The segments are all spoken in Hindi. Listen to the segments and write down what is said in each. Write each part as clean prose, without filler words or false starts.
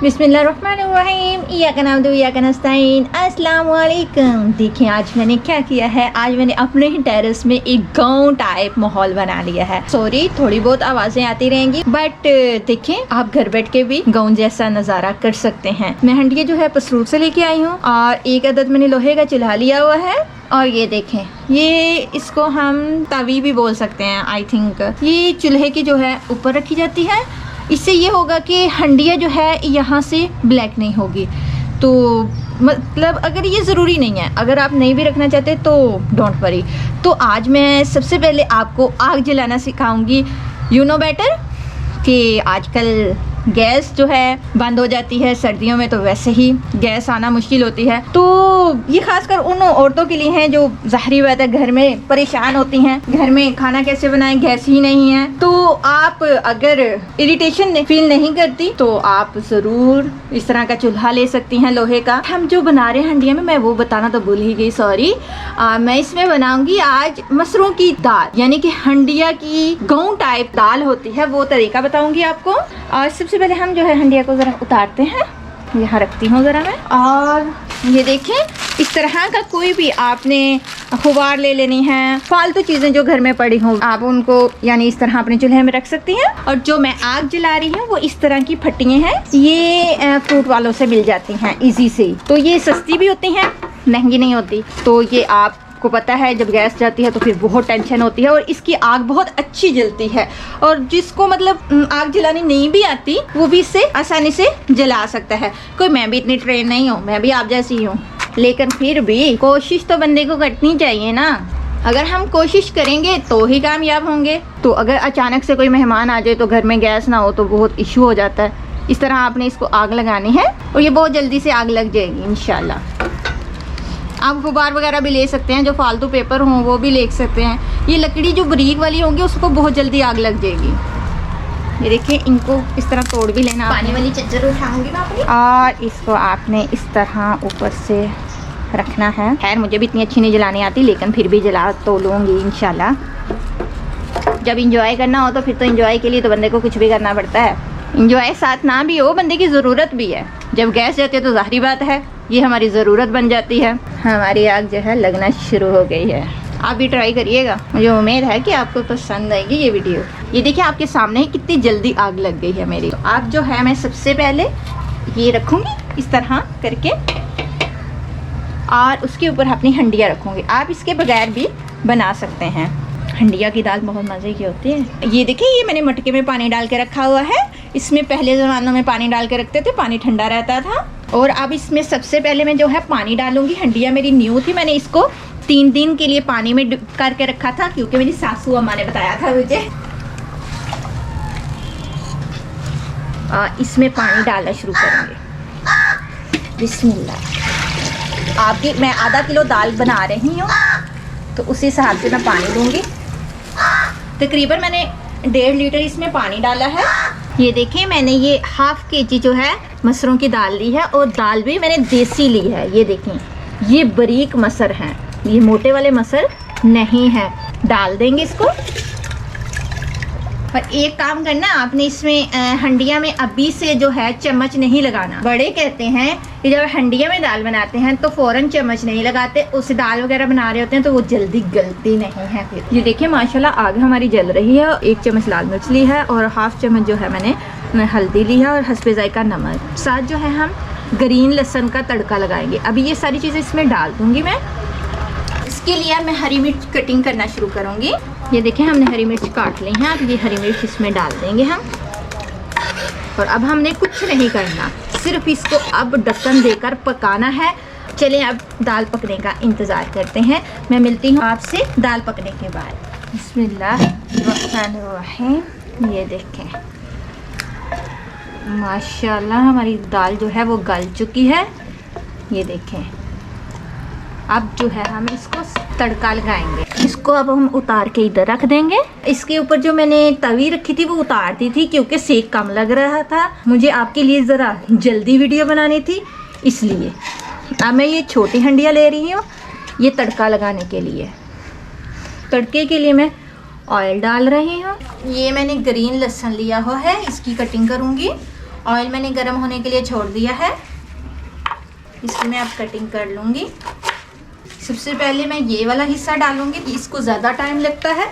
बिस्मिल्लाहिर्रहमानिर्रहीम इय्याका नअबुदु व इय्याका नस्तईन। अस्सलाम वालेकुम। देखिए आज मैंने क्या किया है, आज मैंने अपने ही टेरेस में एक गांव टाइप माहौल बना लिया है। सॉरी थोड़ी बहुत आवाजें आती रहेंगी, बट देखें आप घर बैठ के भी गांव जैसा नज़ारा कर सकते हैं। मैं हंडिया जो है पसरूर से लेके आई हूँ और एक अदद मैंने लोहे का चूल्हा लिया हुआ है। और ये देखें, ये इसको हम तवी भी बोल सकते हैं आई थिंक। ये चूल्हे की जो है ऊपर रखी जाती है। इससे ये होगा कि हंडिया जो है यहाँ से ब्लैक नहीं होगी। तो मतलब अगर ये ज़रूरी नहीं है, अगर आप नहीं भी रखना चाहते तो डोंट वरी। तो आज मैं सबसे पहले आपको आग जलाना सिखाऊंगी। यू नो बेटर कि आजकल गैस जो है बंद हो जाती है, सर्दियों में तो वैसे ही गैस आना मुश्किल होती है। तो ये खासकर उन औरतों के लिए है जो ज़ाहिरी बात है घर में परेशान होती हैं, घर में खाना कैसे बनाएं, गैस ही नहीं है। तो आप अगर इरिटेशन फील नहीं करती तो आप ज़रूर इस तरह का चूल्हा ले सकती हैं लोहे का। हम जो बना रहे हैं हंडिया में, मैं वो बताना तो भूल ही गई, सॉरी। मैं इसमें बनाऊंगी आज मसरों की दाल, यानी कि हंडिया की गाँव टाइप दाल होती है, वो तरीका बताऊंगी आपको। और सबसे पहले हम जो है हंडिया को ज़रा उतारते हैं। यहाँ रखती हूँ ज़रा मैं, और ये देखें इस तरह का कोई भी आपने खुबार ले लेनी है, फालतू चीज़ें जो घर में पड़ी हों आप उनको यानी इस तरह अपने चूल्हे में रख सकती हैं। और जो मैं आग जला रही हूँ वो इस तरह की फट्टियाँ हैं, ये फ्रूट वालों से मिल जाती हैं इजी से। तो ये सस्ती भी होती हैं, महंगी नहीं होती। तो ये आपको पता है जब गैस जाती है तो फिर बहुत टेंशन होती है, और इसकी आग बहुत अच्छी जलती है। और जिसको मतलब आग जलानी नहीं भी आती वो भी इससे आसानी से जला सकता है। कोई मैं भी इतनी ट्रेन नहीं हूँ, मैं भी आप जैसी ही हूँ, लेकिन फिर भी कोशिश तो बंदे को करनी चाहिए ना। अगर हम कोशिश करेंगे तो ही कामयाब होंगे। तो अगर अचानक से कोई मेहमान आ जाए तो घर में गैस ना हो तो बहुत इशू हो जाता है। इस तरह आपने इसको आग लगानी है और ये बहुत जल्दी से आग लग जाएगी इंशाल्लाह। आप गुब्बार वगैरह भी ले सकते हैं, जो फालतू पेपर हों वो भी ले सकते हैं। ये लकड़ी जो बारीक वाली होंगी उसको बहुत जल्दी आग लग जाएगी। ये देखिए, इनको इस तरह तोड़ भी लेना। पानी वाली चद्दर उठाऊंगी मैं अपनी, और इसको आपने इस तरह ऊपर से रखना है। खैर मुझे भी इतनी अच्छी नहीं जलानी आती, लेकिन फिर भी जला तो लूँगी इंशाल्लाह। जब इंजॉय करना हो तो फिर तो इंजॉय के लिए तो बंदे को कुछ भी करना पड़ता है। इंजॉय साथ ना भी हो, बंदे की ज़रूरत भी है। जब गैस जाती है तो ज़ाहिरी बात है ये हमारी ज़रूरत बन जाती है। हमारी आग जो है लगना शुरू हो गई है। आप भी ट्राई करिएगा, मुझे उम्मीद है कि आपको पसंद आएगी ये वीडियो। ये देखिए आपके सामने ही कितनी जल्दी आग लग गई है मेरी। तो आग जो है मैं सबसे पहले ये रखूँगी इस तरह करके, और उसके ऊपर अपनी हंडिया रखूँगी। आप इसके बगैर भी बना सकते हैं। हंडिया की दाल बहुत मज़े की होती है। ये देखिए, ये मैंने मटके में पानी डाल के रखा हुआ है। इसमें पहले ज़मानों में पानी डाल के रखते थे, पानी ठंडा रहता था। और अब इसमें सबसे पहले मैं जो है पानी डालूंगी। हंडिया मेरी न्यू थी, मैंने इसको 3 दिन के लिए पानी में डिप करके रखा था, क्योंकि मेरी सासू अम्मा ने बताया था मुझे। इसमें पानी डालना शुरू करेंगे। बिस्मिल्लाह। आपकी मैं आधा किलो दाल बना रही हूँ तो उसी हिसाब से मैं पानी लूँगी। तकरीबन मैंने 1.5 लीटर इसमें पानी डाला है। ये देखिए, मैंने ये ½ kg जो है मसरों की दाल ली है, और दाल भी मैंने देसी ली है। ये देखें, ये बारीक मसर हैं, ये मोटे वाले मसर नहीं है। डाल देंगे इसको। और एक काम करना, आपने इसमें हंडिया में अभी से जो है चम्मच नहीं लगाना। बड़े कहते हैं कि जब हंडिया में दाल बनाते हैं तो फ़ौरन चम्मच नहीं लगाते, उससे दाल वगैरह बना रहे होते हैं तो वो जल्दी गलती नहीं है। फिर ये देखिए माशाल्लाह आग हमारी जल रही है। 1 चम्मच लाल मिर्च ली है और ½ चम्मच जो है मैंने हल्दी ली है, और हस्बे ज़ायका नमक। साथ जो है हम ग्रीन लहसुन का तड़का लगाएंगे। अभी ये सारी चीज़ें इसमें डाल दूँगी मैं। इसके लिए मैं हरी मिर्च कटिंग करना शुरू करूँगी। ये देखें, हमने हरी मिर्च काट ली है। अब ये हरी मिर्च इसमें डाल देंगे हम। और अब हमने कुछ नहीं करना, सिर्फ इसको अब ढक्कन देकर पकाना है। चलें अब दाल पकने का इंतज़ार करते हैं। मैं मिलती हूँ आपसे दाल पकने के बाद। बिस्मिल्लाहिर्रहमानिर्रहीम। ये देखें माशाल्लाह हमारी दाल जो है वो गल चुकी है। ये देखें, अब जो है हम इसको तड़का लगाएंगे। इसको अब हम उतार के इधर रख देंगे। इसके ऊपर जो मैंने तवी रखी थी वो उतार दी थी, क्योंकि सेक कम लग रहा था। मुझे आपके लिए ज़रा जल्दी वीडियो बनानी थी, इसलिए अब मैं ये छोटी हंडिया ले रही हूँ ये तड़का लगाने के लिए। तड़के के लिए मैं ऑयल डाल रही हूँ। ये मैंने ग्रीन लहसुन लिया हुआ है, इसकी कटिंग करूँगी। ऑयल मैंने गर्म होने के लिए छोड़ दिया है। इसकी मैं अब कटिंग कर लूँगी। सबसे पहले मैं ये वाला हिस्सा डालूँगी, इसको ज़्यादा टाइम लगता है।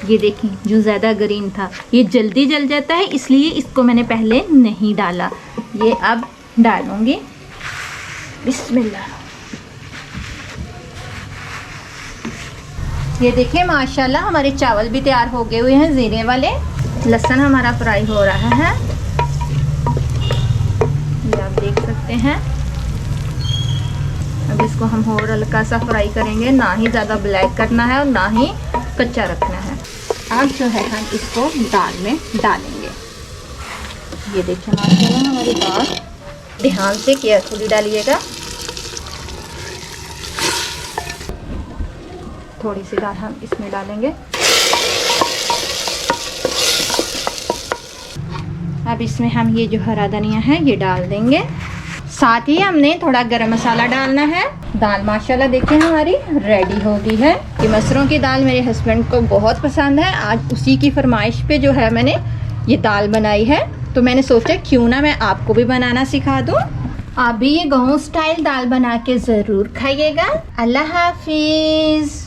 ये देखें, जो ज़्यादा ग्रीन था ये जल्दी जल जाता है, इसलिए इसको मैंने पहले नहीं डाला। ये अब डालूँगी। बिस्मिल्लाह। ये देखिए माशाल्लाह हमारे चावल भी तैयार हो गए हुए हैं ज़ीरे वाले। लहसुन हमारा फ्राई हो रहा है, ये आप देख सकते हैं। अब इसको हम और हल्का सा फ्राई करेंगे, ना ही ज़्यादा ब्लैक करना है और ना ही कच्चा रखना है। अब जो है हम इसको दाल में डालेंगे। ये देखिए माशाल्लाह हमारी दाल, ध्यान से केयरफुली डालिएगा। थोड़ी सी दाल हम इसमें डालेंगे। अब इसमें हम ये जो हरा धनिया है ये डाल देंगे। साथ ही हमने थोड़ा गरम मसाला डालना है। दाल माशाल्लाह देखिए हमारी रेडी हो गई है। ये मसरों की दाल मेरे हस्बैंड को बहुत पसंद है। आज उसी की फरमाइश पे जो है मैंने ये दाल बनाई है, तो मैंने सोचा क्यों ना मैं आपको भी बनाना सिखा दूँ। आप भी ये गाँव स्टाइल दाल बना के ज़रूर खाइएगा। अल्लाह हाफिज़।